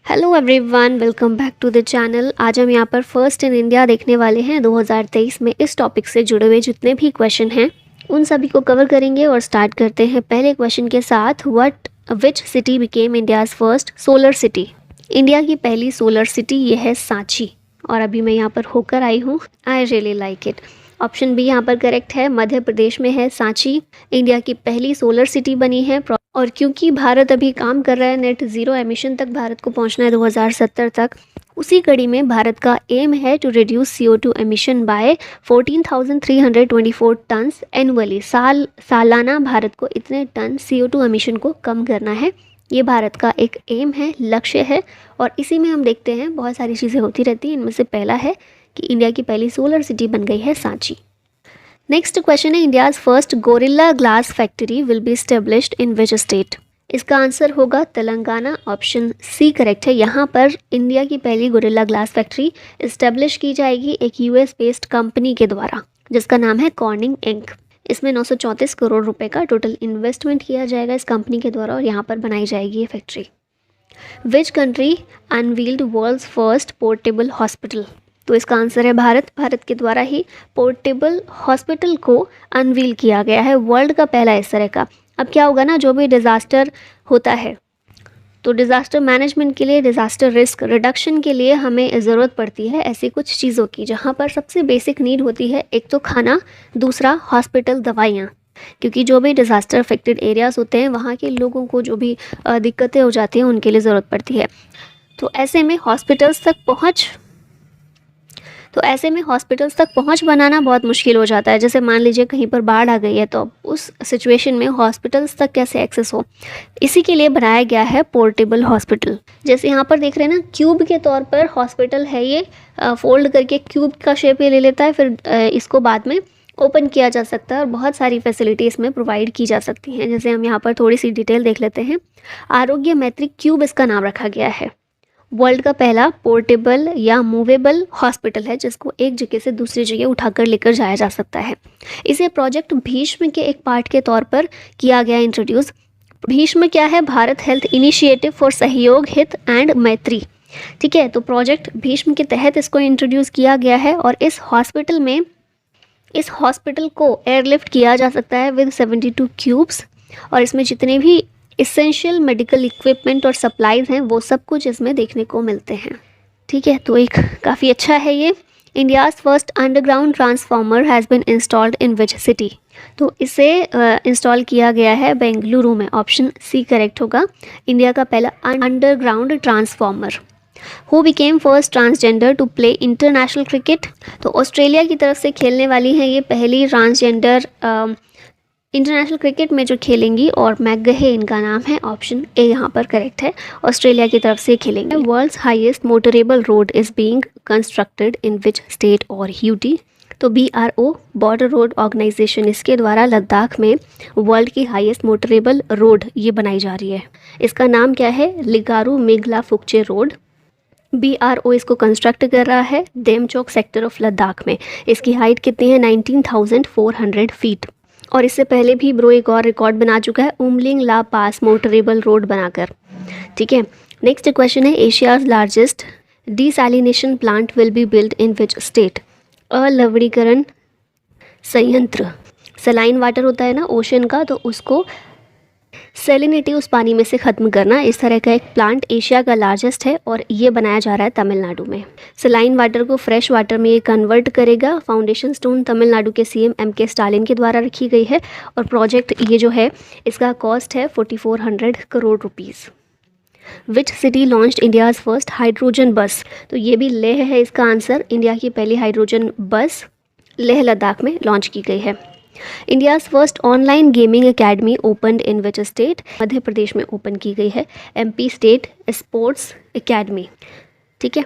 Hello everyone, welcome back to the channel. आज हम यहाँ पर फर्स्ट इन इंडिया देखने वाले हैं 2023 में। इस टॉपिक से जुड़े हुए जितने भी क्वेश्चन हैं उन सभी को कवर करेंगे और स्टार्ट करते हैं पहले क्वेश्चन के साथ। विच city became India's first solar city? India की पहली सोलर सिटी ये है सांची, और अभी मैं यहाँ पर होकर आई हूँ। I really like it. Option B यहाँ पर करेक्ट है, मध्य प्रदेश में है सांची। इंडिया की पहली सोलर सिटी बनी है। और क्योंकि भारत अभी काम कर रहा है नेट ज़ीरो एमिशन तक भारत को पहुंचना है 2070 तक, उसी कड़ी में भारत का एम है to reduce CO2 emission by 14,324 tons annually. सालाना भारत को इतने टन CO2 एमिशन को कम करना है। ये भारत का एक एम है, लक्ष्य है। और इसी में हम देखते हैं बहुत सारी चीज़ें होती रहती हैं। इनमें से पहला है कि इंडिया की पहली सोलर सिटी बन गई है सांची। नेक्स्ट क्वेश्चन है, India's first gorilla glass factory will be established in which state? इसका आंसर होगा तेलंगाना। ऑप्शन सी करेक्ट है। यहाँ पर इंडिया की पहली गोरिल्ला ग्लास फैक्ट्री इस्टेब्लिश की जाएगी एक US बेस्ड कंपनी के द्वारा, जिसका नाम है कॉर्निंग इंक। इसमें 934 करोड़ रुपए का टोटल इन्वेस्टमेंट किया जाएगा इस कंपनी के द्वारा, और यहाँ पर बनाई जाएगी ये factory. Which country unveiled world's first portable hospital? तो इसका आंसर है भारत। भारत के द्वारा ही पोर्टेबल हॉस्पिटल को अनवील किया गया है, वर्ल्ड का पहला इस तरह का। अब क्या होगा ना, जो भी डिज़ास्टर होता है तो डिज़ास्टर मैनेजमेंट के लिए, डिज़ास्टर रिस्क रिडक्शन के लिए हमें ज़रूरत पड़ती है ऐसी कुछ चीज़ों की, जहाँ पर सबसे बेसिक नीड होती है एक तो खाना, दूसरा हॉस्पिटल, दवाइयाँ। क्योंकि जो भी डिज़ास्टर अफेक्टेड एरियाज़ होते हैं वहाँ के लोगों को जो भी दिक्कतें हो जाती हैं उनके लिए ज़रूरत पड़ती है। तो ऐसे में हॉस्पिटल्स तक पहुंच बनाना बहुत मुश्किल हो जाता है। जैसे मान लीजिए कहीं पर बाढ़ आ गई है, तो उस सिचुएशन में हॉस्पिटल्स तक कैसे एक्सेस हो, इसी के लिए बनाया गया है पोर्टेबल हॉस्पिटल। जैसे यहाँ पर देख रहे हैं ना, क्यूब के तौर पर हॉस्पिटल है ये, फोल्ड करके क्यूब का शेप ये ले लेता है, फिर इसको बाद में ओपन किया जा सकता है और बहुत सारी फैसिलिटी इसमें प्रोवाइड की जा सकती हैं। जैसे हम यहाँ पर थोड़ी सी डिटेल देख लेते हैं। आरोग्य मैत्री क्यूब इसका नाम रखा गया है। वर्ल्ड का पहला पोर्टेबल या मूवेबल हॉस्पिटल है, जिसको एक जगह से दूसरी जगह उठाकर लेकर जाया जा सकता है। इसे प्रोजेक्ट भीष्म के एक पार्ट के तौर पर किया गया इंट्रोड्यूस। भीष्म क्या है? भारत हेल्थ इनिशिएटिव फॉर सहयोग, हित एंड मैत्री। ठीक है, तो प्रोजेक्ट भीष्म के तहत इसको इंट्रोड्यूस किया गया है। और इस हॉस्पिटल को एयरलिफ्ट किया जा सकता है विद 72 क्यूब्स, और इसमें जितने भी इसेंशियल मेडिकल इक्विपमेंट और सप्लाईज हैं वो सब कुछ इसमें देखने को मिलते हैं। ठीक है, तो एक काफ़ी अच्छा है ये। India's first underground transformer has been installed in which city? तो इसे इंस्टॉल किया गया है बेंगलुरु में। ऑप्शन सी करेक्ट होगा, इंडिया का पहला underground transformer. Who became first transgender to play international cricket? तो ऑस्ट्रेलिया की तरफ से खेलने वाली हैं ये पहली ट्रांसजेंडर इंटरनेशनल क्रिकेट में जो खेलेंगी, और मैकगहे इनका नाम है। ऑप्शन ए यहाँ पर करेक्ट है, ऑस्ट्रेलिया की तरफ से खेलेंगे। World's highest motorable road is being constructed in which state और UT? तो BRO बॉर्डर रोड ऑर्गेनाइजेशन, इसके द्वारा लद्दाख में वर्ल्ड की हाईएस्ट मोटरेबल रोड ये बनाई जा रही है। इसका नाम क्या है? लिगारू मेघला फुकचे रोड। BRO इसको कंस्ट्रक्ट कर रहा है देमचोक सेक्टर ऑफ लद्दाख में। इसकी हाइट कितनी है? 19,400 फीट। और इससे पहले भी ब्रो एक और रिकॉर्ड बना चुका है, Umling La pass motorable road बनाकर। ठीक है, नेक्स्ट क्वेश्चन है, Asia's largest desalination plant will be build in which state? अलवणीकरण संयंत्र। सलाइन वाटर होता है ना ओशन का, तो उसको सेलिनिटी उस पानी में से ख़त्म करना, इस तरह का एक प्लांट एशिया का लार्जेस्ट है, और ये बनाया जा रहा है तमिलनाडु में। सलाइन वाटर को फ्रेश वाटर में ये कन्वर्ट करेगा। फाउंडेशन स्टोन तमिलनाडु के CM MK स्टालिन के द्वारा रखी गई है, और प्रोजेक्ट ये जो है इसका कॉस्ट है 4400 crore rupees. Which city launched India's first hydrogen बस? तो ये भी लेह है इसका आंसर। इंडिया की पहली हाइड्रोजन बस लेह लद्दाख में लॉन्च की गई है। India's first online gaming academy opened in which state? Madhya Pradesh में ओपन की गई है, MP स्टेट स्पोर्ट्स एकेडमी। ठीक है,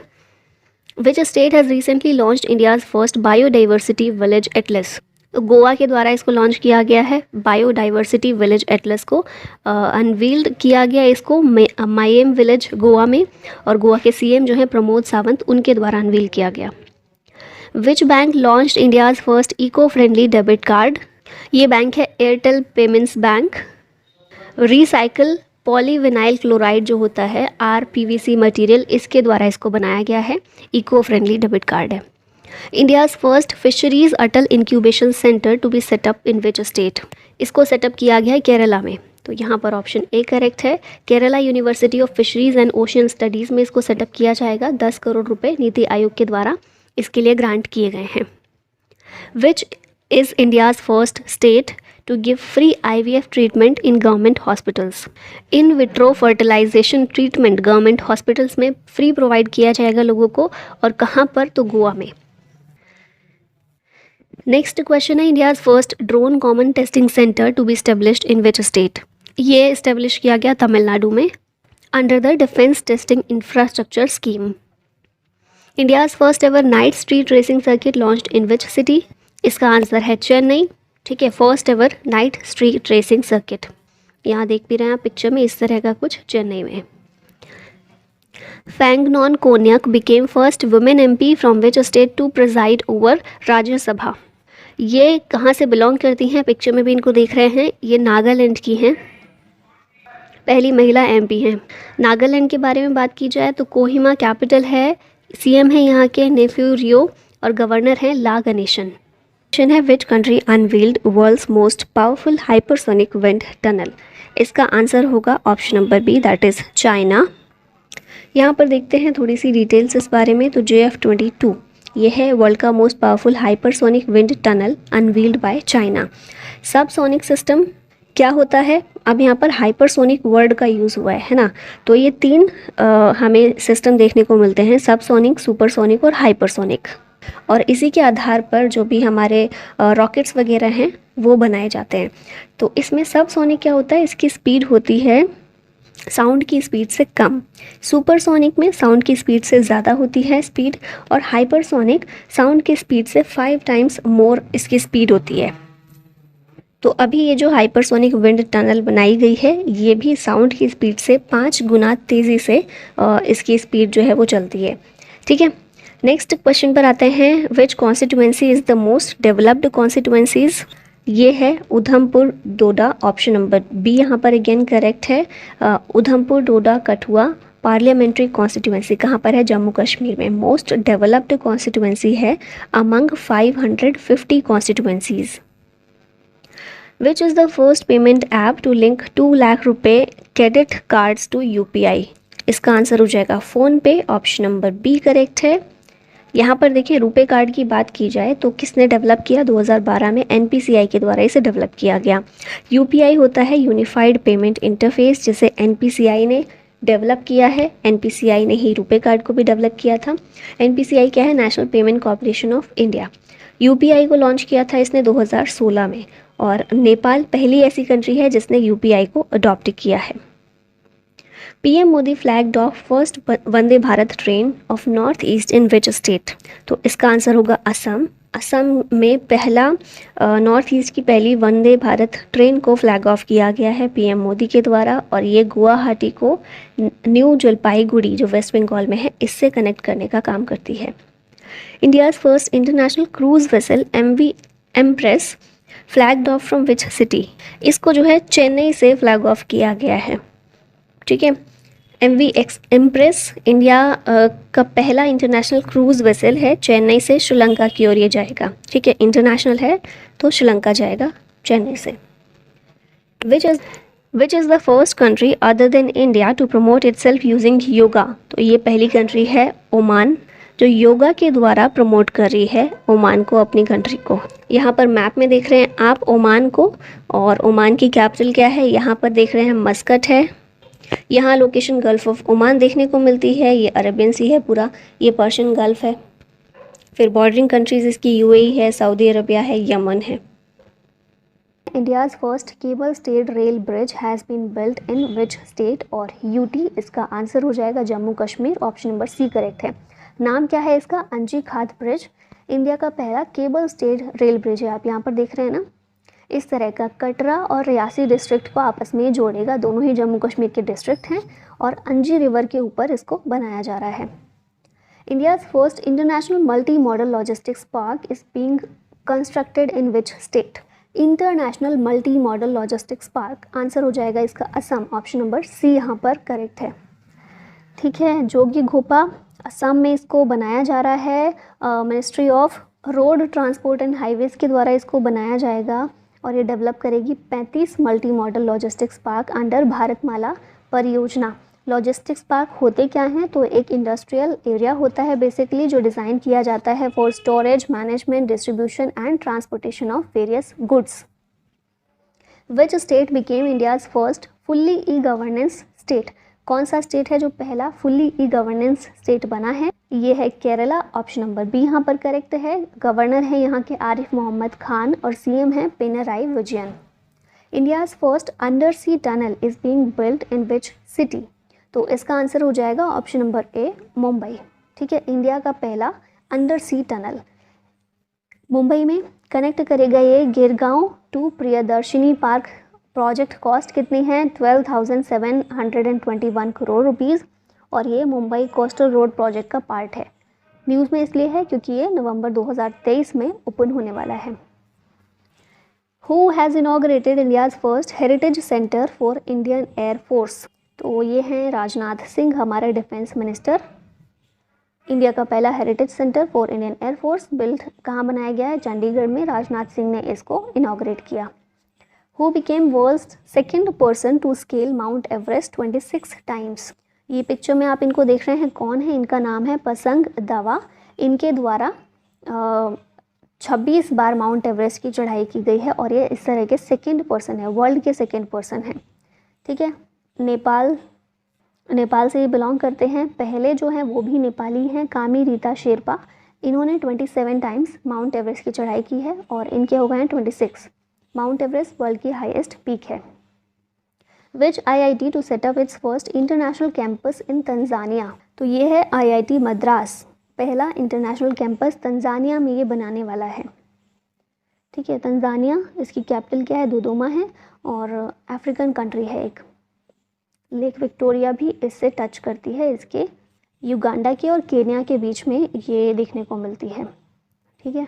which state has recently launched India's first biodiversity village Atlas? Goa के द्वारा इसको लॉन्च किया गया है। बायोडाइवर्सिटी विलेज एटलस को अनवील्ड किया गया इसको मायम विलेज गोवा में, और गोवा के CM जो है प्रमोद सावंत, उनके द्वारा अनवील किया गया। Which bank launched India's first eco friendly debit card? ये बैंक है Airtel payments bank. Recycle polyvinyl chloride जो होता है RPVC मटेरियल, इसके द्वारा इसको बनाया गया है। इको फ्रेंडली डेबिट कार्ड है। India's first fisheries Atal incubation centre to be set up in which state? इसको सेटअप किया गया है केरला में। तो यहाँ पर ऑप्शन ए करेक्ट है। Kerala university of fisheries and ocean studies में इसको सेटअप किया जाएगा। 10 करोड़ रुपए नीति आयोग के द्वारा इसके लिए ग्रांट किए गए हैं। Which is India's first state to give free IVF treatment in government hospitals? In vitro fertilisation treatment government hospitals में फ्री प्रोवाइड किया जाएगा लोगों को, और कहाँ पर? तो गोवा में। नेक्स्ट क्वेश्चन है, India's first drone common testing centre to be established in which state? ये इस्टेब्लिश किया गया तमिलनाडु में under the defence testing infrastructure scheme. India's first ever night street racing circuit launched in which city? इसका answer है चेन्नई। ठीक है, first ever night street racing circuit. यहाँ देख भी रहे हैं आप पिक्चर में, इस तरह का कुछ चेन्नई में। Phangnon Konyak became first women MP from which state to preside over Rajya Sabha? ये कहाँ से बिलोंग करती हैं? पिक्चर में भी इनको देख रहे हैं, ये नागालैंड की हैं, पहली महिला MP हैं। नागालैंड के बारे में बात की जाए तो कोहिमा कैपिटल है, CM है यहाँ के नेफ्यू रियो, और गवर्नर हैं ला गणेशन। क्वेश्चन है, which country unveiled world's most powerful hypersonic wind tunnel? इसका आंसर होगा option number B, that is China. यहाँ पर देखते हैं थोड़ी सी डिटेल्स इस बारे में। तो JF-22 ये है वर्ल्ड का most powerful hypersonic wind tunnel unveiled by China. Subsonic system क्या होता है? अब यहाँ पर हाइपरसोनिक वर्ड का यूज़ हुआ है ना, तो ये 3 हमें सिस्टम देखने को मिलते हैं, सबसोनिक, सुपरसोनिक और हाइपरसोनिक। और इसी के आधार पर जो भी हमारे रॉकेट्स वगैरह हैं वो बनाए जाते हैं। तो इसमें सबसोनिक क्या होता है? इसकी स्पीड होती है साउंड की स्पीड से कम। सुपरसोनिक में साउंड की स्पीड से ज़्यादा होती है स्पीड, और हाइपरसोनिक साउंड की स्पीड से 5 टाइम्स मोर इसकी स्पीड होती है। तो अभी ये जो हाइपरसोनिक विंड टनल बनाई गई है, ये भी साउंड की स्पीड से 5 गुना तेज़ी से इसकी स्पीड जो है वो चलती है। ठीक है, नेक्स्ट क्वेश्चन पर आते हैं। Which constituency is the most developed constituencies? ये है Udhampur Doda, option number B यहाँ पर अगेन करेक्ट है। उधमपुर डोडा कठुआ पार्लियामेंट्री कॉन्स्टिट्यूएंसी कहाँ पर है? जम्मू कश्मीर में। मोस्ट डेवलप्ड कॉन्स्टिट्यूएंसी है among 550 constituencies. Which is the first payment app to link 2 lakh रुपये क्रेडिट कार्ड्स टू UPI? इसका आंसर हो जाएगा फ़ोन पे, ऑप्शन नंबर बी करेक्ट है। यहाँ पर देखिए, रुपे कार्ड की बात की जाए तो किसने डेवलप किया? 2012 में NPCI के द्वारा इसे डेवलप किया गया। UPI होता है यूनिफाइड पेमेंट इंटरफेस, जिसे NPCI ने डेवलप किया है। NPCI ने ही रुपे कार्ड को भी डेवलप किया था। NPCI क्या है? National payment corporation of India. UPI को लॉन्च किया था इसने 2016 में, और नेपाल पहली ऐसी कंट्री है जिसने UPI को अडॉप्ट किया है। PM Modi flagged of first Vande Bharat train of north east in which state? तो इसका आंसर होगा असम। असम में पहला नॉर्थ ईस्ट की पहली वंदे भारत ट्रेन को फ्लैग ऑफ किया गया है PM मोदी के द्वारा, और ये गुवाहाटी को न्यू जलपाईगुड़ी जो वेस्ट बंगाल में है इससे कनेक्ट करने का काम करती है। India's first international cruise vessel MV empress flagged of from which city? इसको जो है चेन्नई से फ्लैग ऑफ किया गया है। ठीक है, MV एम्प्रेस इंडिया का पहला इंटरनेशनल क्रूज वेसल है, चेन्नई से श्रीलंका की ओर ये जाएगा। ठीक है, इंटरनेशनल है तो श्रीलंका जाएगा चेन्नई से। Which is the first country other than India to promote itself using yoga? तो ये पहली कंट्री है ओमान, जो योगा के द्वारा प्रमोट कर रही है ओमान को, अपनी कंट्री को। यहाँ पर मैप में देख रहे हैं आप ओमान को, और ओमान की कैपिटल क्या है? यहाँ पर देख रहे हैं मस्कट है। यहाँ लोकेशन गल्फ ऑफ ओमान देखने को मिलती है, ये अरेबियन सी है पूरा, ये पर्शियन गल्फ है। फिर बॉर्डरिंग कंट्रीज इसकी UAE है, सऊदी अरबिया है, यमन है। India's first cable stayed rail bridge has been built in which state और UT? इसका आंसर हो जाएगा Jammu Kashmir, option number C correct है। नाम क्या है इसका? अंजी खात ब्रिज। इंडिया का पहला केबल स्टेड रेल ब्रिज है, आप यहाँ पर देख रहे हैं ना, इस तरह का कटरा और रियासी डिस्ट्रिक्ट को आपस में जोड़ेगा। दोनों ही जम्मू कश्मीर के डिस्ट्रिक्ट हैं, और अंजी रिवर के ऊपर इसको बनाया जा रहा है। India's first international multi modal logistics park is being constructed in which state? International multi modal logistics park, answer हो जाएगा इसका असम, ऑप्शन नंबर सी यहाँ पर करेक्ट है। ठीक है, जोगी घोपा असम में इसको बनाया जा रहा है, ministry of road transport and highways के द्वारा इसको बनाया जाएगा और ये डेवलप करेगी 35 multi modal logistics park under Bharatmala Pariyojana. Logistics park होते क्या हैं, तो एक इंडस्ट्रियल एरिया होता है बेसिकली जो डिज़ाइन किया जाता है for storage, management, distribution and transportation of various goods. Which state became India's first fully e governance state, कौन सा स्टेट है जो पहला फुल्ली ई गवर्नेंस स्टेट बना है, ये है केरला, ऑप्शन नंबर बी यहाँ पर करेक्ट है। गवर्नर है यहाँ के आरिफ मोहम्मद खान और सीएम है Pinarayi Vijayan. India's first under sea tunnel is being built in which city, तो इसका आंसर हो जाएगा ऑप्शन नंबर ए मुंबई। ठीक है, इंडिया का पहला अंडर सी टनल मुंबई में कनेक्ट करेगा ये Girgaon to Priyadarshini park. Project cost कितनी है, 12,721 करोड़ रुपीज़ और ये मुंबई कोस्टल रोड प्रोजेक्ट का पार्ट है। न्यूज़ में इसलिए है क्योंकि ये नवंबर 2023 में ओपन होने वाला है। Who has inaugurated India's first heritage centre for Indian air force, तो ये हैं राजनाथ सिंह, हमारे डिफेंस मिनिस्टर। इंडिया का पहला heritage centre for Indian air force build कहाँ बनाया गया है, चंडीगढ़ में राजनाथ सिंह ने इसको इनॉग्रेट किया। Who became world's second person to scale Mount Everest 26 times, ये पिक्चर में आप इनको देख रहे हैं, कौन है, इनका नाम है पसंग दवा। इनके द्वारा 26 बार माउंट एवरेस्ट की चढ़ाई की गई है और ये इस तरह के सेकेंड पर्सन है, वर्ल्ड के सेकेंड पर्सन हैं। ठीक है, नेपाल से ये बिलोंग करते हैं। पहले जो हैं वो भी नेपाली हैं, कामी रीता शेरपा, इन्होंने 27 टाइम्स माउंट एवरेस्ट की चढ़ाई की है और इनके हो गए हैं 26। माउंट एवरेस्ट वर्ल्ड की हाईएस्ट पीक है। Which IIT to set up its first international campus in Tanzania, तो ये है IIT मद्रास, पहला इंटरनेशनल कैंपस तंजानिया में ये बनाने वाला है। ठीक है, तंजानिया इसकी कैपिटल क्या है, दोदोमा है और अफ्रीकन कंट्री है एक। लेक विक्टोरिया भी इससे टच करती है, इसके युगांडा के और केन्या के बीच में ये देखने को मिलती है। ठीक है,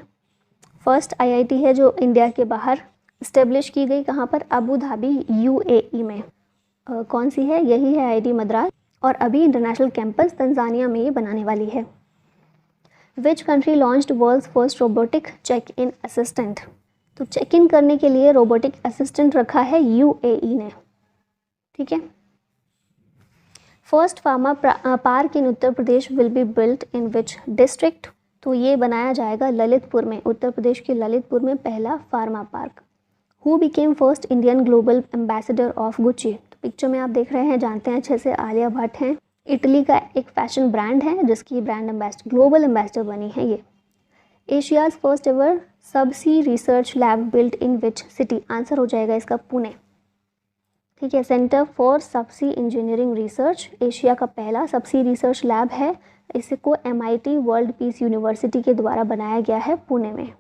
फर्स्ट IIT है जो इंडिया के बाहर इस्टेब्लिश की गई, कहाँ पर, अबू धाबी UAE में। कौन सी है, यही है IIT मद्रास और अभी इंटरनेशनल कैंपस तंजानिया में ये बनाने वाली है। Which country launched world's first robotic check in assistant, तो चेक इन करने के लिए रोबोटिक असिस्टेंट रखा है UAE ने। ठीक है, first pharma park in Uttar Pradesh will be built in which district, तो ये बनाया जाएगा ललितपुर में, उत्तर प्रदेश के ललितपुर में पहला pharma park. Who became first Indian global ambassador of Gucci, तो पिक्चर में आप देख रहे हैं, जानते हैं अच्छे से, आलिया भट्ट हैं। इटली का एक फैशन ब्रांड है जिसकी ब्रांड एम्बेसडर, ग्लोबल एम्बेसडर बनी है ये। Asia's first ever subsea research lab built in which city, answer हो जाएगा इसका पुणे। ठीक है, centre for subsea engineering research, Asia का पहला सबसी रिसर्च लैब है, इसको MIT वर्ल्ड पीस यूनिवर्सिटी के द्वारा बनाया गया है पुणे में।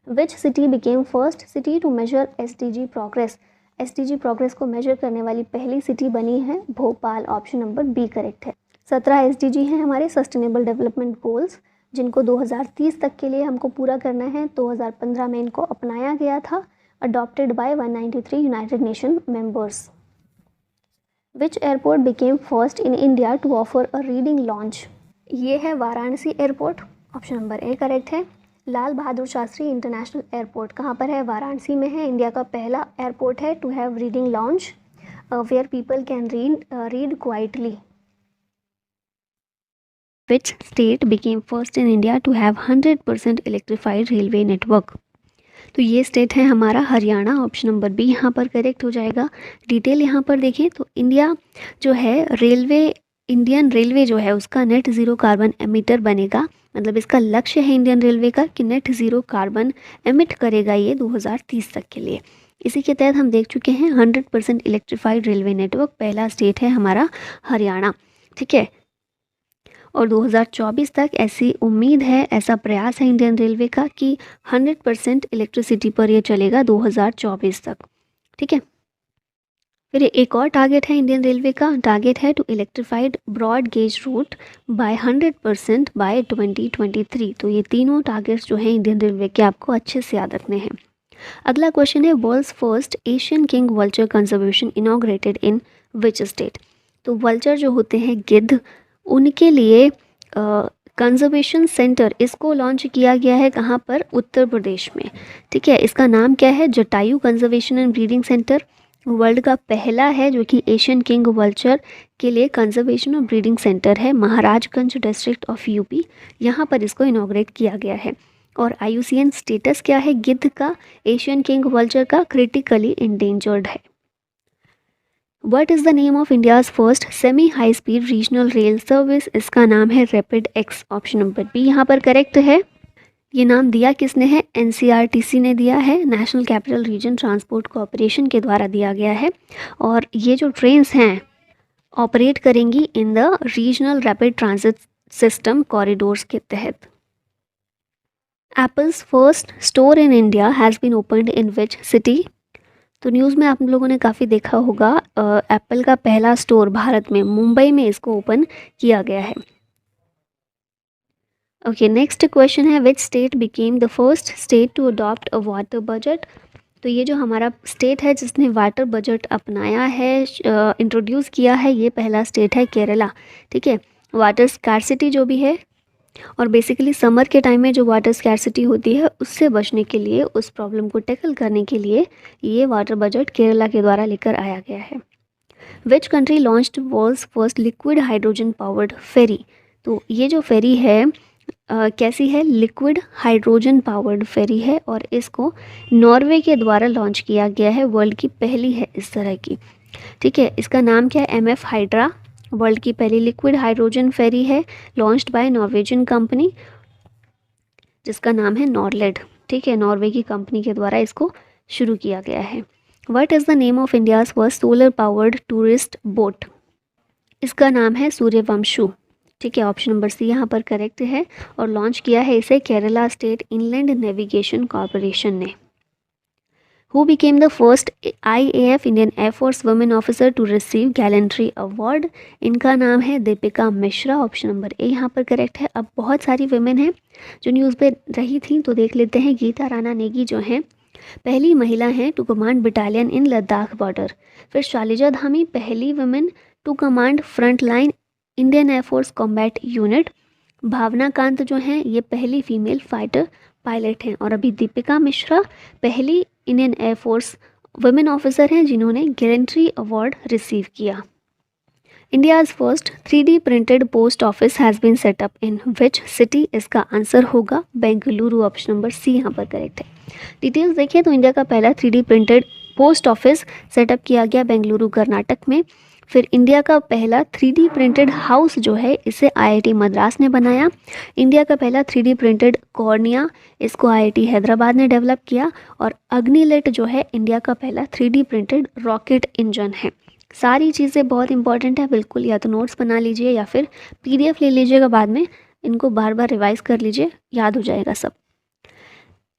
Which city became first city to measure SDG progress, SDG progress को मेजर करने वाली पहली सिटी बनी है Bhopal, option number B correct है। 17 SDG हैं हमारे सस्टेनेबल डेवलपमेंट गोल्स, जिनको 2030 तक के लिए हमको पूरा करना है। 2015 में इनको अपनाया गया था, adopted by 193 United Nations members. Which airport became first in India to offer a reading launch? ये है Varanasi airport, option number A correct है। लाल बहादुर शास्त्री इंटरनेशनल एयरपोर्ट कहाँ पर है, वाराणसी में है। इंडिया का पहला एयरपोर्ट है to have reading lounge where people can read quietly. Which state became first in India to have 100% electrified railway network? तो ये स्टेट है हमारा हरियाणा, ऑप्शन नंबर बी यहाँ पर करेक्ट हो जाएगा। डिटेल यहाँ पर देखें तो इंडिया जो है इंडियन रेलवे जो है उसका नेट ज़ीरो कार्बन एमिटर बनेगा, मतलब इसका लक्ष्य है इंडियन रेलवे का कि नेट ज़ीरो कार्बन एमिट करेगा ये 2030 तक के लिए। इसी के तहत हम देख चुके हैं 100% इलेक्ट्रीफाइड रेलवे नेटवर्क, पहला स्टेट है हमारा हरियाणा। ठीक है, और 2024 तक ऐसी उम्मीद है, ऐसा प्रयास है इंडियन रेलवे का कि 100% इलेक्ट्रिसिटी पर यह चलेगा 2024 तक। ठीक है, फिर एक और टारगेट है इंडियन रेलवे का, टारगेट है to electrified broad gauge route by 100% by 2023। तो ये तीनों टारगेट्स जो हैं इंडियन रेलवे के आपको अच्छे से याद रखने हैं। अगला क्वेश्चन है world's first Asian king vulture conservation inaugurated in which state. तो वल्चर जो होते हैं गिद्ध, उनके लिए कंजर्वेशन सेंटर इसको लॉन्च किया गया है कहाँ पर, उत्तर प्रदेश में। ठीक है, इसका नाम क्या है, Jatayu conservation and breeding centre. World का पहला है जो कि एशियन किंग वल्चर के लिए कंजर्वेशन और ब्रीडिंग सेंटर है, महाराजगंज डिस्ट्रिक्ट ऑफ यूपी, यहाँ पर इसको इनॉग्रेट किया गया है। और IUCN स्टेटस क्या है गिद्ध का, एशियन किंग वल्चर का, क्रिटिकली इंडेंजर्ड है। What is the name of India's first semi high speed regional rail service, इसका नाम है rapid X, option number B यहाँ पर करेक्ट है। ये नाम दिया किसने है, NCRTC ने दिया है, national capital region transport corporation के द्वारा दिया गया है। और ये जो ट्रेन्स हैं ऑपरेट करेंगी in the regional rapid transit system corridors के तहत। Apple's first store in India has been opened in which city. तो न्यूज़ में आप लोगों ने काफ़ी देखा होगा, एप्पल का पहला स्टोर भारत में मुंबई में इसको ओपन किया गया है। ओके, नेक्स्ट क्वेश्चन है which state became the first state to adopt a water budget. तो ये जो हमारा स्टेट है जिसने वाटर बजट अपनाया है, इंट्रोड्यूस किया है, ये पहला स्टेट है केरला। ठीक है, वाटर स्कैरसिटी जो भी है, और बेसिकली समर के टाइम में जो वाटर स्कैरसिटी होती है उससे बचने के लिए, उस प्रॉब्लम को टैकल करने के लिए ये वाटर बजट केरला के द्वारा लेकर आया गया है। Which country launched world's first liquid hydrogen powered ferry. तो ये जो फेरी है कैसी है, लिक्विड हाइड्रोजन पावर्ड फेरी है, और इसको नॉर्वे के द्वारा लॉन्च किया गया है, वर्ल्ड की पहली है इस तरह की। ठीक है, इसका नाम क्या है, MF हाइड्रा, वर्ल्ड की पहली लिक्विड हाइड्रोजन फेरी है, लॉन्च्ड बाय नॉर्वेजियन कंपनी जिसका नाम है नॉरलेड। ठीक है, नॉर्वे की कंपनी के द्वारा इसको शुरू किया गया है। What is the name of India's first solar powered tourist boat, इसका नाम है सूर्यवंशु। ठीक है, ऑप्शन नंबर सी यहाँ पर करेक्ट है, और लॉन्च किया है इसे Kerala state inland navigation corporation ने। Who became the first IAF Indian Air Force women officer to receive gallantry award? इनका नाम है Deepika Mishra, option number A यहाँ पर करेक्ट है। अब बहुत सारी वुमेन हैं जो न्यूज़ पे रही थी, तो देख लेते हैं। गीता राणा नेगी जो हैं पहली महिला हैं to command battalion in Ladakh border. फिर शालिजा धामी पहली women to command front line Indian air force combat unit. Bhavana Kant जो हैं ये पहली फीमेल फाइटर पायलट हैं। और अभी दीपिका मिश्रा पहली इंडियन एयरफोर्स वुमेन ऑफिसर हैं जिन्होंने गैलेंट्री अवार्ड रिसीव किया। India's first 3D printed post office has been set up in which city, इसका आंसर होगा बेंगलुरु, ऑप्शन नंबर सी यहाँ पर करेक्ट है। डिटेल्स देखिए तो इंडिया का पहला 3D printed post office setup किया गया बेंगलुरु कर्नाटक में। फिर इंडिया का पहला 3D प्रिंटेड हाउस जो है इसे IIT मद्रास ने बनाया। इंडिया का पहला 3D प्रिंटेड कॉर्निया, इसको IIT हैदराबाद ने डेवलप किया। और अग्निलेट जो है इंडिया का पहला 3D प्रिंटेड रॉकेट इंजन है। सारी चीज़ें बहुत इंपॉर्टेंट है, बिल्कुल या तो नोट्स बना लीजिए या फिर PDF ले लीजिएगा, बाद में इनको बार बार रिवाइज कर लीजिए, याद हो जाएगा सब।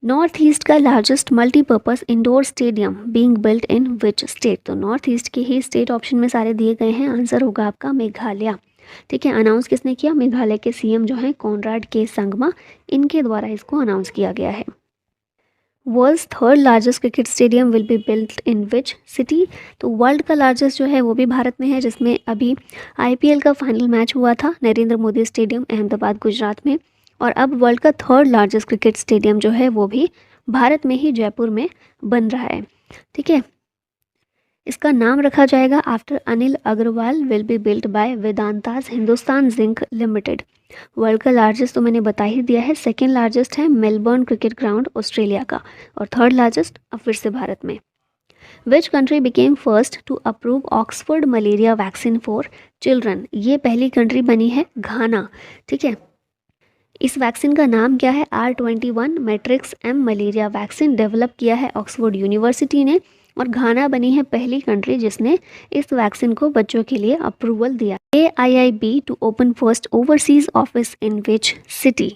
नॉर्थ ईस्ट का largest multipurpose indoor stadium being built in which state. तो नॉर्थ ईस्ट के ही स्टेट ऑप्शन में सारे दिए गए हैं, आंसर होगा आपका मेघालय। ठीक है, अनाउंस किसने किया, मेघालय के CM जो हैं कॉनराड के संगमा, इनके द्वारा इसको अनाउंस किया गया है। World's third largest cricket stadium will be built in which city. तो वर्ल्ड का लार्जेस्ट जो है वो भी भारत में है, जिसमें अभी IPL का फाइनल मैच हुआ था नरेंद्र मोदी स्टेडियम अहमदाबाद गुजरात में। और अब वर्ल्ड का थर्ड लार्जेस्ट क्रिकेट स्टेडियम जो है वो भी भारत में ही जयपुर में बन रहा है। ठीक है, इसका नाम रखा जाएगा after Anil Agarwal, will be built by Vedanta's Hindustan Zinc Limited. World का लार्जेस्ट तो मैंने बता ही दिया है, सेकेंड लार्जेस्ट है मेलबर्न क्रिकेट ग्राउंड ऑस्ट्रेलिया का, और थर्ड लार्जेस्ट अब फिर से भारत में। Which country became first to approve Oxford malaria vaccine for children. ये पहली कंट्री बनी है घाना। ठीक है, इस वैक्सीन का नाम क्या है, R21 matrix M malaria vaccine develop किया है ऑक्सफोर्ड यूनिवर्सिटी ने। और घाना बनी है पहली कंट्री जिसने इस वैक्सीन को बच्चों के लिए अप्रूवल दिया। AIIB to open first overseas office in which city.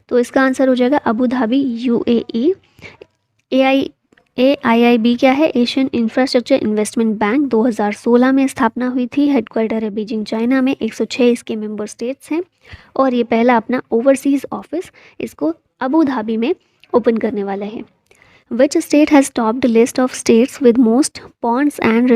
तो इसका आंसर हो जाएगा अबू धाबी UAE। AIIB क्या है, एशियन इंफ्रास्ट्रक्चर इन्वेस्टमेंट बैंक, 2016 में स्थापना हुई थी। हेडक्वार्टर है बीजिंग चाइना में, 106 इसके मेंबर स्टेट्स हैं। और ये पहला अपना ओवरसीज़ ऑफिस इसको अबू धाबी में ओपन करने वाला है। Which state has topped list of states with most Pond's and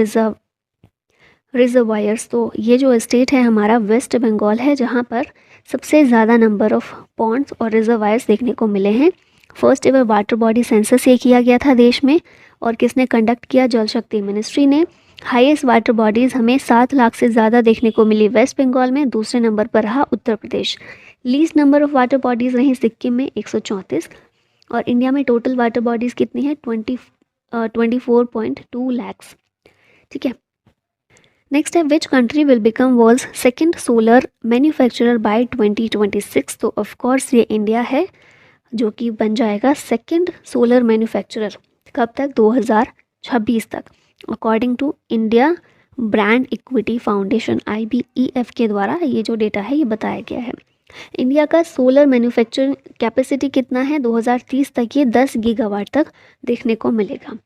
reservoirs? तो ये जो स्टेट है हमारा वेस्ट बंगाल है, जहाँ पर सबसे ज़्यादा नंबर ऑफ पॉन्ड्स और रिजर्वायर्स देखने को मिले हैं। First ever water body census ये किया गया था देश में, और किसने कंडक्ट किया? जल शक्ति मिनिस्ट्री ने। हाईएस्ट वाटर बॉडीज़ हमें 7 लाख से ज़्यादा देखने को मिली वेस्ट बंगाल में। दूसरे नंबर पर रहा Uttar Pradesh. Least number of water bodies रही सिक्किम में 134, और इंडिया में टोटल वाटर बॉडीज़ कितनी है? 24.2 लैक्स। ठीक है। नेक्स्ट है which country will become world's second solar manufacturer by 2026? तो ऑफकोर्स ये इंडिया है जो कि बन जाएगा सेकंड सोलर मैन्युफैक्चरर। कब तक? 2026 तक, according to India brand equity foundation IBEF के द्वारा ये जो डेटा है ये बताया गया है। इंडिया का सोलर मैन्युफैक्चरिंग कैपेसिटी कितना है? 2030 तक ये 10 गीगावाट तक देखने को मिलेगा।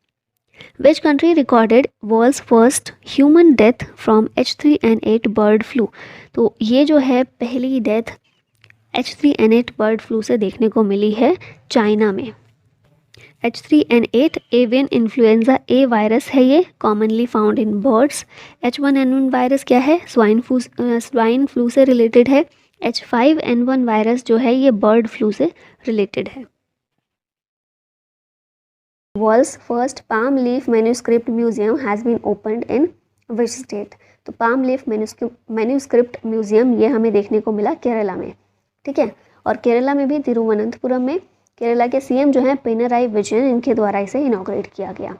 Which country recorded world's first human death from H3N8 bird flu? तो ये जो है पहली डेथ H3N8 बर्ड फ्लू से देखने को मिली है चाइना में। H3N8 एवियन इन्फ्लुएंजा ए वायरस है, ये commonly found in birds. H1N1 virus क्या है? स्वाइन फ्लू से रिलेटेड है। H5N1 वायरस जो है ये बर्ड फ्लू से रिलेटेड है। World's first palm leaf manuscript museum has been opened in which state? तो पाम लीफ मैन्यूस्क्रिप्ट म्यूजियम ये हमें देखने को मिला केरला में। ठीक है, और केरला में भी तिरुवनंतपुरम में केरला के CM जो हैं पिनराई विजयन, इनके द्वारा इसे इनॉग्रेट किया गया।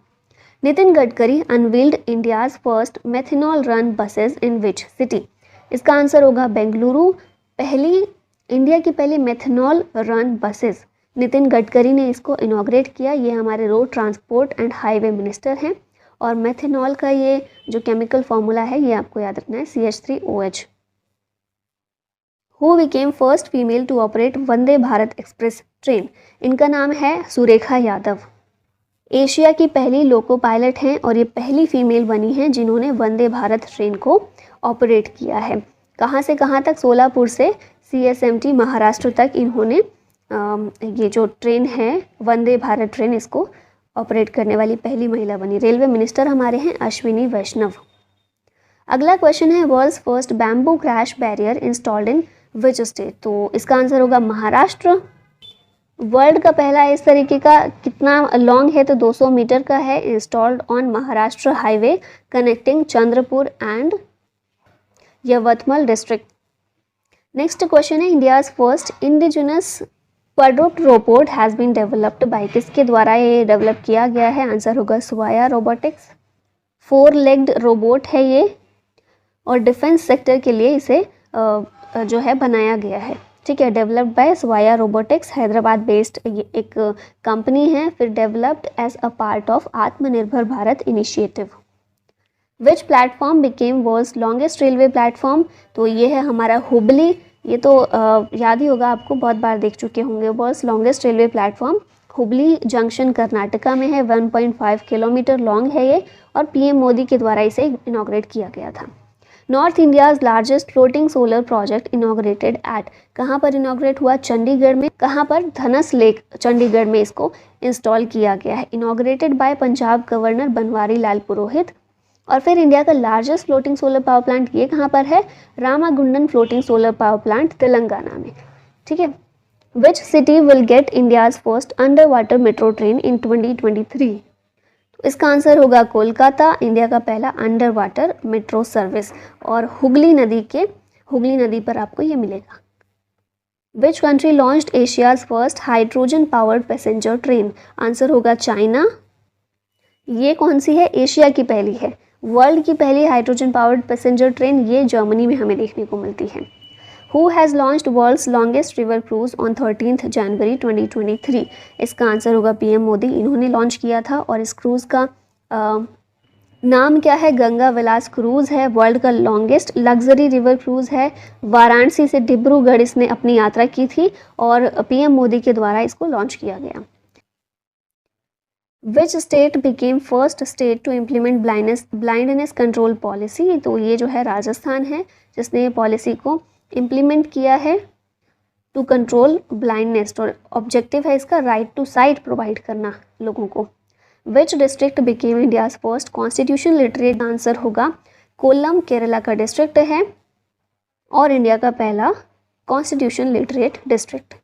Nitin Gadkari unveiled India's first methanol run buses in which city? इसका आंसर होगा बेंगलुरु। इंडिया की पहली methanol run buses Nitin Gadkari ने इसको इनॉग्रेट किया। ये हमारे road transport and highway minister हैं। और मेथनॉल का ये जो केमिकल फॉर्मूला है ये आपको याद रखना है, CH3OH। Who became first female to operate Vande Bharat express train? इनका नाम है सुरेखा यादव। एशिया की पहली लोको पायलट हैं और ये पहली फीमेल बनी हैं जिन्होंने वंदे भारत ट्रेन को ऑपरेट किया है। कहाँ से कहाँ तक? सोलापुर से CSMT महाराष्ट्र तक इन्होंने ये जो ट्रेन है वंदे भारत ट्रेन, इसको ऑपरेट करने वाली पहली महिला बनी। रेलवे मिनिस्टर हमारे हैं अश्विनी वैष्णव। अगला क्वेश्चन है world's first bamboo crash barrier installed in which state? तो इसका आंसर होगा महाराष्ट्र। वर्ल्ड का पहला इस तरीके का कितना लॉन्ग है? तो 200 मीटर का है, installed on Maharashtra highway connecting Chandrapur and Yavatmal district. Next question है India's first indigenous quadruped robot has been developed by? किसके द्वारा ये डेवलप किया गया है? आंसर होगा स्वाया रोबोटिक्स। 4 लेग्ड रोबोट है ये, और डिफेंस सेक्टर के लिए इसे जो है बनाया गया है। ठीक है, developed by Swaya Robotics, Hyderabad based ये एक कंपनी है। फिर developed as a part of Atmanirbhar Bharat initiative. Which platform became world's longest railway platform? तो ये है हमारा हुबली। ये तो याद ही होगा आपको, बहुत बार देख चुके होंगे। World's longest railway platform Hubli junction Karnataka में है, 1.5 किलोमीटर लॉन्ग है ये, और PM मोदी के द्वारा इसे इनॉग्रेट किया गया था। North India's largest floating solar project inaugurated at? कहाँ पर इनॉग्रेट हुआ? चंडीगढ़ में। कहाँ पर? धनस लेक चंडीगढ़ में इसको इंस्टॉल किया गया है। Inaugurated by Punjab governor Banwari Lal Purohit. और फिर इंडिया का largest floating solar power plant ये कहाँ पर है? Ramagundam floating solar power plant Telangana में। ठीक है। Which city will get India's first under water metro train in 2023? तो इसका आंसर होगा कोलकाता, इंडिया का पहला अंडर वाटर मेट्रो सर्विस, और हुगली नदी पर आपको ये मिलेगा। Which country launched Asia's first hydrogen powered passenger train? Answer होगा चाइना। ये कौन सी है? एशिया की पहली है। वर्ल्ड की पहली हाइड्रोजन पावर्ड पैसेंजर ट्रेन ये जर्मनी में हमें देखने को मिलती है। Who has launched world's longest river cruise on 13 January 2023? इसका आंसर होगा PM मोदी, इन्होंने लॉन्च किया था। और इस क्रूज़ का नाम क्या है? गंगा विलास क्रूज़ है। वर्ल्ड का लॉन्गेस्ट लग्जरी रिवर क्रूज़ है। वाराणसी से डिब्रूगढ़ इसने अपनी यात्रा की थी और PM मोदी के द्वारा इसको लॉन्च किया गया। Which state became first state to implement blindness control policy? तो ये जो है राजस्थान है जिसने ये पॉलिसी को इम्प्लीमेंट किया है। टू कंट्रोल ब्लाइंडनेस, और ऑब्जेक्टिव है इसका राइट टू साइट प्रोवाइड करना लोगों को। विच district became India's first constitution literate, answer होगा कोल्लम, केरला का डिस्ट्रिक्ट है और इंडिया का पहला constitution literate district.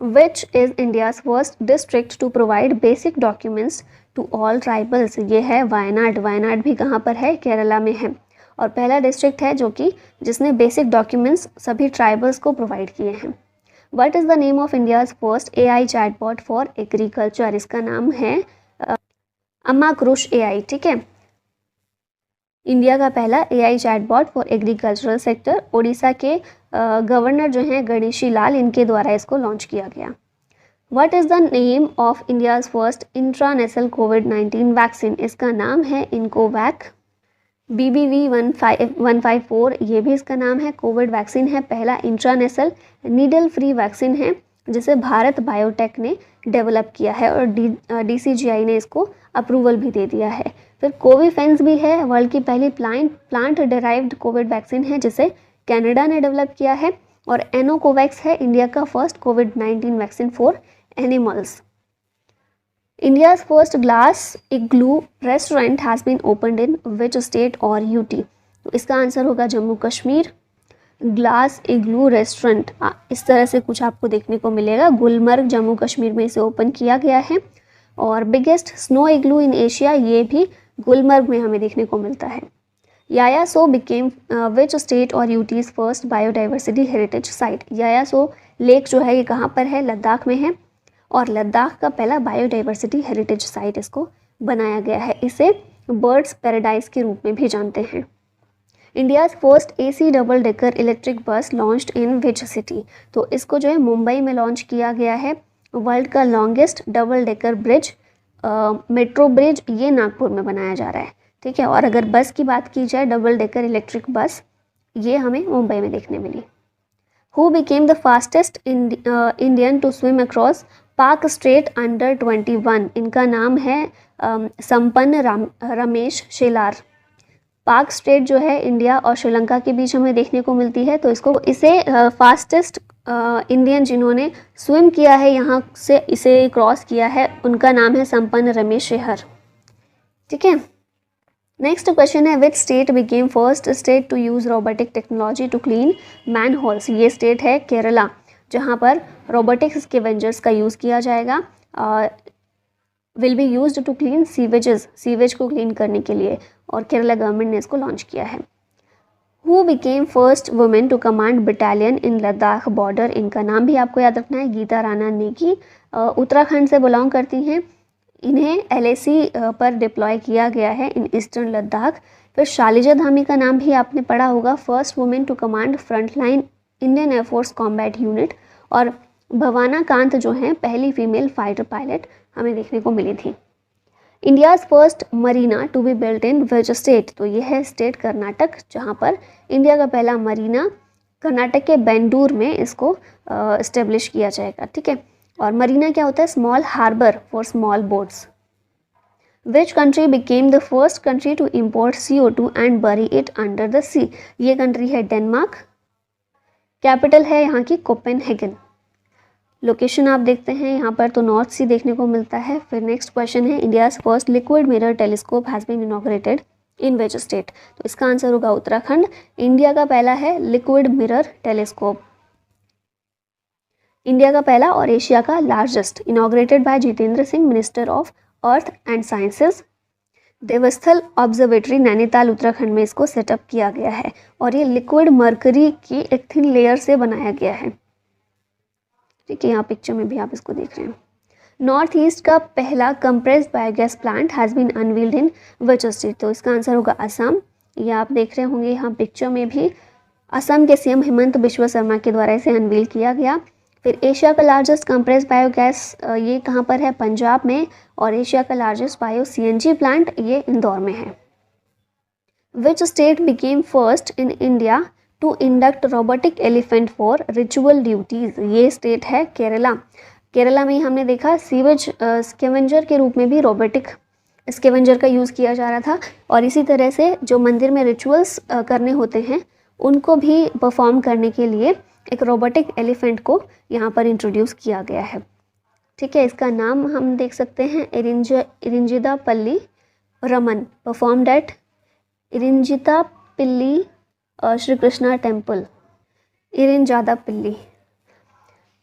Which is India's first district to provide basic documents to all tribals, ये है वायनाड। वायनाड भी कहाँ पर है? केरला में है, और पहला डिस्ट्रिक्ट है जो कि जिसने बेसिक डॉक्यूमेंट्स सभी ट्राइबल्स को प्रोवाइड किए हैं। What is the name of India's first AI chatbot for agriculture, इसका नाम है अम्मा क्रुश AI, ठीक है। इंडिया का पहला AI chatbot for agricultural sector, Orissa के गवर्नर जो हैं गणेशी लाल, इनके द्वारा इसको लॉन्च किया गया। What is the name of India's first intranasal COVID-19 vaccine, इसका नाम है इनकोवैक। BBV 154 ये भी इसका नाम है। कोविड वैक्सीन है, पहला इंट्रानेशनल नीडल फ्री वैक्सीन है जिसे भारत बायोटेक ने डेवलप किया है और DCGI ने इसको अप्रूवल भी दे दिया है। फिर कोविफेंस भी है, वर्ल्ड की पहली प्लांट डिराइव्ड कोविड वैक्सीन है जिसे कनाडा ने डेवलप किया है। और एनोकोवैक्स है इंडिया का first covid vaccine for animals. India's first glass igloo restaurant has been opened in which state or UT, तो इसका आंसर होगा जम्मू कश्मीर। ग्लास इग्लू रेस्टोरेंट इस तरह से कुछ आपको देखने को मिलेगा, गुलमर्ग जम्मू कश्मीर में इसे ओपन किया गया है। और biggest snow igloo in Asia, ये भी गुलमर्ग में हमें देखने को मिलता है। यायासो बिकेम विच स्टेट और UT's first biodiversity heritage site, Yaya Tso lake जो है ये कहाँ पर है? लद्दाख में है, और लद्दाख का पहला बायोडाइवर्सिटी हेरिटेज साइट इसको बनाया गया है। इसे बर्ड्स पैराडाइज के रूप में भी जानते हैं। India's first AC double decker electric bus launched in which city, तो इसको जो है मुंबई में लॉन्च किया गया है। वर्ल्ड का longest double decker bridge metro bridge ये नागपुर में बनाया जा रहा है, ठीक है। और अगर बस की बात की जाए डबल डेकर इलेक्ट्रिक बस, ये हमें मुंबई में देखने मिली। Who became the fastest Indian to swim across Palk strait under 21, इनका नाम है संपन्न रमेश शेलार। पाक स्ट्रेट जो है इंडिया और श्रीलंका के बीच हमें देखने को मिलती है, तो इसे फास्टेस्ट इंडियन जिन्होंने स्विम किया है यहाँ से इसे क्रॉस किया है, उनका नाम है संपन्न रमेश शेहर, ठीक है। नेक्स्ट क्वेश्चन है which state became first state to use robotic technology to clean man holes, ये स्टेट है केरला, जहाँ पर रोबोटिक स्कैवेंजर्स का यूज़ किया जाएगा। Will be used to clean sewages, sewage को क्लीन करने के लिए, और केरला गवर्नमेंट ने इसको लॉन्च किया है। Who became first women to command battalion in Ladakh border, इनका नाम भी आपको याद रखना है, गीता राणा नेगी, उत्तराखंड से बिलोंग करती हैं। इन्हें LAC पर डिप्लॉय किया गया है इन ईस्टर्न लद्दाख। फिर शालिजा धामी का नाम भी आपने पढ़ा होगा, first women to command frontline Indian air force combat unit. और भवाना कांत जो हैं पहली फीमेल फाइटर पायलट हमें देखने को मिली थी। India's first marina to be built in which state, तो यह है स्टेट कर्नाटक, जहाँ पर इंडिया का पहला मरीना कर्नाटक के बेंडूर में इसको इस्टेब्लिश किया जाएगा, ठीक है। और मरीना क्या होता है? Small harbour for small boats. Which country became the first country to import CO2 and bury it under the sea, ये कंट्री है डेनमार्क। कैपिटल है यहाँ की कोपेनहेगन। लोकेशन आप देखते हैं यहाँ पर तो नॉर्थ सी देखने को मिलता है। फिर नेक्स्ट क्वेश्चन है India's first liquid mirror telescope has been inaugurated in which state, तो इसका आंसर होगा उत्तराखंड। इंडिया का पहला है लिक्विड मिरर टेलीस्कोप, इंडिया का पहला और एशिया का largest, inaugurated bye Jitendra Singh, minister of earth and sciences. Devasthal observatory Nainital Uttarakhand में इसको सेटअप किया गया है, और ये लिक्विड मर्करी की एक थिन लेयर से बनाया गया है, ठीक है। यहाँ पिक्चर में भी आप इसको देख रहे हैं। नॉर्थ ईस्ट का पहला compressed biogas plant has been unveiled in which state, तो इसका आंसर होगा असम। ये आप देख रहे होंगे यहाँ पिक्चर में भी, असम के CM हेमंत बिश्व शर्मा के द्वारा इसे अनवील किया गया। फिर एशिया का लार्जेस्ट कंप्रेस्ड बायोगैस ये कहाँ पर है? पंजाब में। और एशिया का लार्जेस्ट बायो CNG प्लांट ये इंदौर में है। Which state became first in India to induct robotic elephant for ritual duties, ये स्टेट है केरला। केरला में ही हमने देखा सीवेज स्कैवेंजर के रूप में भी रोबोटिक स्कैवेंजर का यूज़ किया जा रहा था, और इसी तरह से जो मंदिर में रिचुअल्स करने होते हैं उनको भी परफॉर्म करने के लिए एक रोबोटिक एलिफेंट को यहाँ पर इंट्रोड्यूस किया गया है। ठीक है, इसका नाम हम देख सकते हैं इरिंजिदा पल्ली रमन, परफॉर्म्ड एट इरिंजिता पिल्ली श्री कृष्णा टेम्पल, इरिंजादा पिल्ली।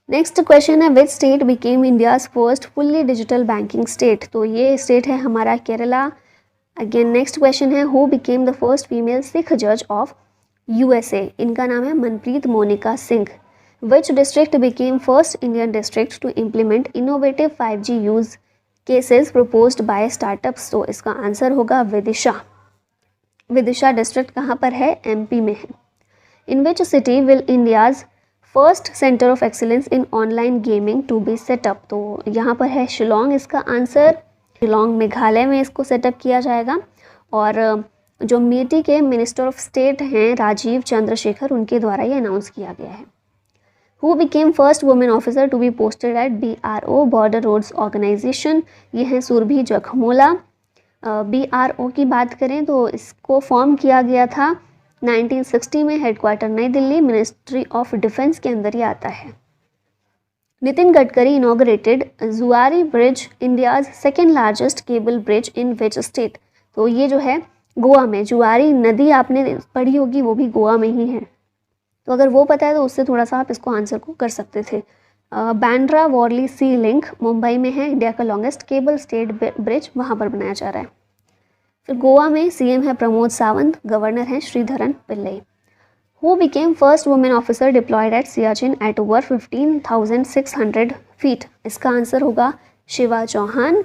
नेक्स्ट क्वेश्चन है, which state became India's first fully digital banking state? तो ये स्टेट है हमारा केरला। अगेन नेक्स्ट क्वेश्चन है, who became the first female Sikh जज ऑफ यूएसए? इनका नाम है Manpreet Monika Singh. Which district became first Indian district to implement innovative 5G use cases proposed by startups? तो इसका आंसर होगा विदिशा। विदिशा डिस्ट्रिक्ट कहाँ पर है? एमपी में है। In which city will India's first centre of excellence in online gaming to be set up? तो यहाँ पर है शिलोंग इसका आंसर। शिलोंग मेघालय में इसको सेटअप किया जाएगा। और जो मेटी के मिनिस्टर ऑफ स्टेट हैं राजीव चंद्रशेखर, उनके द्वारा ये अनाउंस किया गया है। Who became first women officer to be posted at BRO border roads organisation? ये है सुरभि जखमोला। BRO की बात करें तो इसको फॉर्म किया गया था 1960 में, हेडक्वार्टर नई दिल्ली, मिनिस्ट्री ऑफ डिफेंस के अंदर ही आता है। नितिन गडकरी इनॉग्रेटेड जुआरी bridge, India's second largest cable bridge in which state? तो ये जो है गोवा में, जुआरी नदी आपने पढ़ी होगी, वो भी गोवा में ही है। तो अगर वो पता है तो उससे थोड़ा सा आप इसको आंसर को कर सकते थे। बांद्रा वॉरली सी लिंक मुंबई में है, इंडिया का लॉन्गेस्ट केबल स्टेट ब्रिज वहाँ पर बनाया जा रहा है। फिर गोवा में सीएम है प्रमोद सावंत, गवर्नर हैं Sreedharan Pillai. Who became first women officer deployed at Siachen at over 15,600 feet? इसका आंसर होगा शिवा चौहान।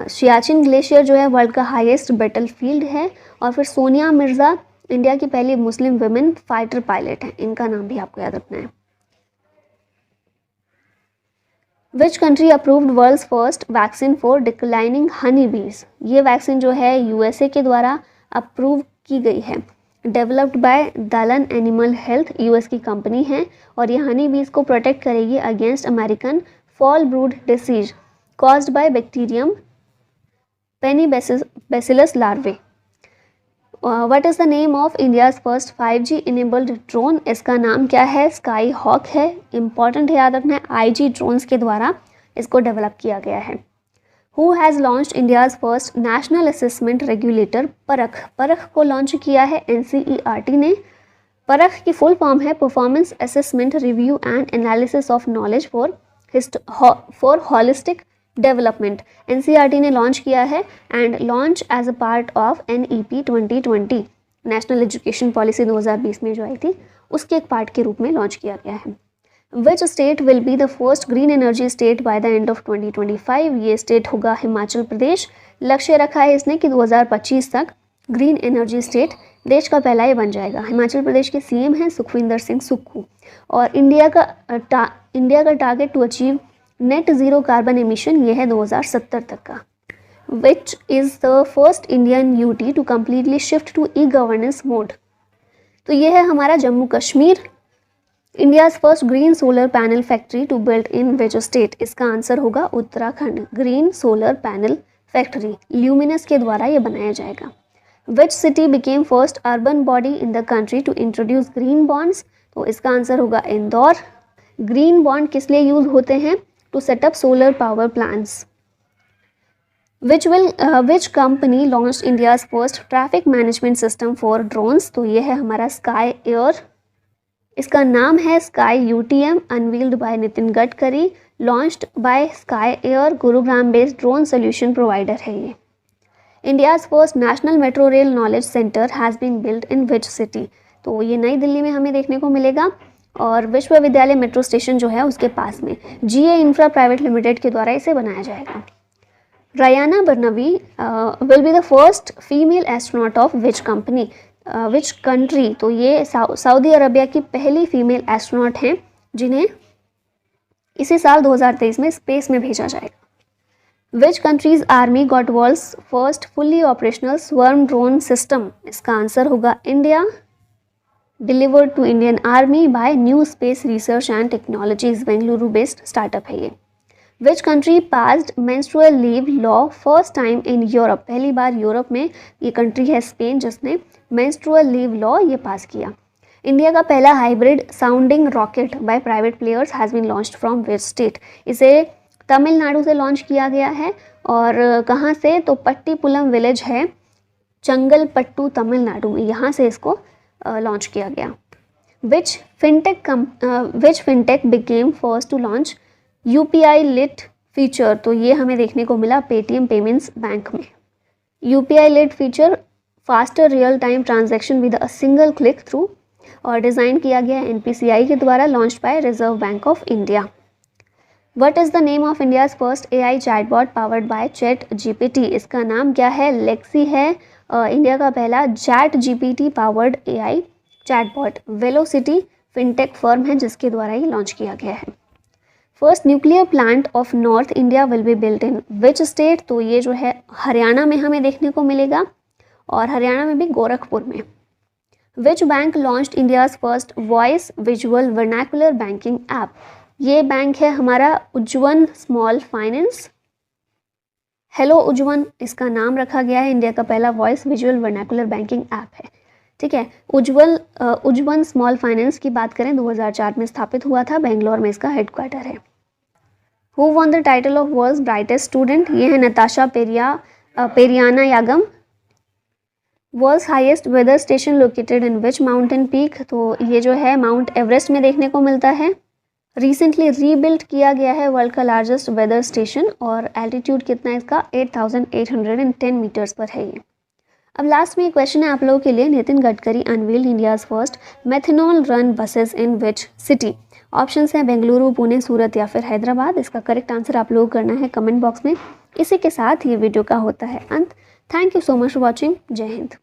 सियाचिन ग्लेशियर जो है वर्ल्ड का हाईएस्ट बैटल फील्ड है। और फिर सोनिया मिर्ज़ा इंडिया की पहली मुस्लिम वुमेन फाइटर पायलट हैं, इनका नाम भी आपको याद रखना है। Which country approved world's first vaccine for declining honey bees? ये वैक्सीन जो है यूएसए के द्वारा अप्रूव की गई है। Developed by Dalan Animal Health, US की कंपनी है। और ये हनी बीज को प्रोटेक्ट करेगी against American foulbrood disease caused by bacterium paenibacillus larvae. What is the name of India's first 5G enabled drone? इसका नाम क्या है? स्काई हॉक है। इंपॉर्टेंट है, याद रखना है, IG ड्रोन्स के द्वारा इसको डेवलप किया गया है। Who has launched India's first national assessment regulator? परख। परख को लॉन्च किया है NCERT ने। परख की फुल फॉर्म है performance assessment review and analysis of knowledge for holistic development. NCERT ने लॉन्च किया है and launch as a part of NEP 2020, national education policy 2020 में जो आई थी, उसके एक पार्ट के रूप में लॉन्च किया गया है। Which state will be the first green energy state by the end of 2025? ये स्टेट होगा हिमाचल प्रदेश। लक्ष्य रखा है इसने कि 2025 तक ग्रीन एनर्जी स्टेट देश का पहला ही बन जाएगा। हिमाचल प्रदेश के CM हैं सुखविंदर सिंह सुक्खू। और इंडिया का target to achieve net zero carbon emission ये है 2070 तक का। Which is the first Indian UT to completely shift to e-governance mode? तो ये है हमारा Jammu Kashmir. India's first green solar panel factory to build in which state? इसका आंसर होगा Uttarakhand. Green solar panel factory Luminous के द्वारा ये बनाया जाएगा। Which city became first urban body in the country to introduce green bonds? तो इसका आंसर होगा इंदौर। ग्रीन बॉन्ड किस लिए यूज होते हैं? To set up solar power plants. Which company launched India's first traffic management system for drones? तो ये है हमारा स्काई एयर। इसका नाम है sky UTM, unveiled by Nitin Gadkari, launched by sky air, Gurugram based drone solution provider है ये। India's first national metro rail knowledge centre has been build in which city? तो ये नई दिल्ली में हमें देखने को मिलेगा। और विश्वविद्यालय मेट्रो स्टेशन जो है उसके पास में GA इंफ्रा प्राइवेट लिमिटेड के द्वारा इसे बनाया जाएगा। Rayyana Barnawi will be the first female astronaut of which company? Which country? तो ये सऊदी अरबिया की पहली फीमेल एस्ट्रोनॉट हैं जिन्हें इसी साल 2023 में स्पेस में भेजा जाएगा। Which country's army got world's first fully operational swarm drone system? इसका आंसर होगा India. Delivered to Indian army by new space research and technologies, Bengaluru based startup है ये। Which country passed menstrual leave law first time in Europe, पहली बार Europe में ये country है Spain जिसने मेंस्ट्रुअल लीव लॉ ये पास किया। इंडिया का पहला hybrid sounding rocket by private players has been launched from which state, इसे तमिलनाडु से लॉन्च किया गया है। और कहाँ से, तो पट्टीपुलम विलेज है चंगलपट्टू तमिलनाडु में, यहाँ से इसको लॉन्च किया गया। Which fintech became first to launch UPI lite feature, तो ये हमें देखने को मिला पेटीएम पेमेंट्स बैंक में। UPI lite feature faster real time transaction with a single click through, और डिज़ाइन किया गया NPCI के द्वारा, launched by Reserve Bank of India. What is the name of India's first AI chatbot powered by ChatGPT, इसका नाम क्या है, Lexi है। इंडिया का पहला ChatGPT powered AI chatbot velocity fintech firm है जिसके द्वारा ही लॉन्च किया गया है। First nuclear plant of north India will be built in which state, तो ये जो है हरियाणा में हमें देखने को मिलेगा, और हरियाणा में भी गोरखपुर में। विच bank launched India's first voice visual vernacular banking app, ये बैंक है हमारा उज्जवन स्मॉल फाइनेंस। हेलो उज्जवन इसका नाम रखा गया है, इंडिया का पहला voice visual vernacular banking app है। ठीक है, उज्जवन स्मॉल फाइनेंस की बात करें 2004 में स्थापित हुआ था, बेंगलोर में इसका हेडक्वार्टर है। Who won the title of world's brightest student, ये है Natasha Perianayagam. World's highest weather station located in which mountain peak, तो ये जो है माउंट एवरेस्ट में देखने को मिलता है। रिसेंटली रीबिल्ड किया गया है वर्ल्ड का लार्जेस्ट वेदर स्टेशन, और एल्टीट्यूड कितना है इसका 8810 मीटर्स पर है ये। अब लास्ट में एक क्वेश्चन है आप लोगों के लिए, Nitin Gadkari unveiled India's first methanol run buses in which city, options हैं बेंगलुरु, पुणे, सूरत या फिर हैदराबाद। इसका करेक्ट आंसर आप लोगों को करना है कमेंट बॉक्स में। इसी के साथ ये वीडियो का होता है अंत। Thank you so much for watching. जय हिंद।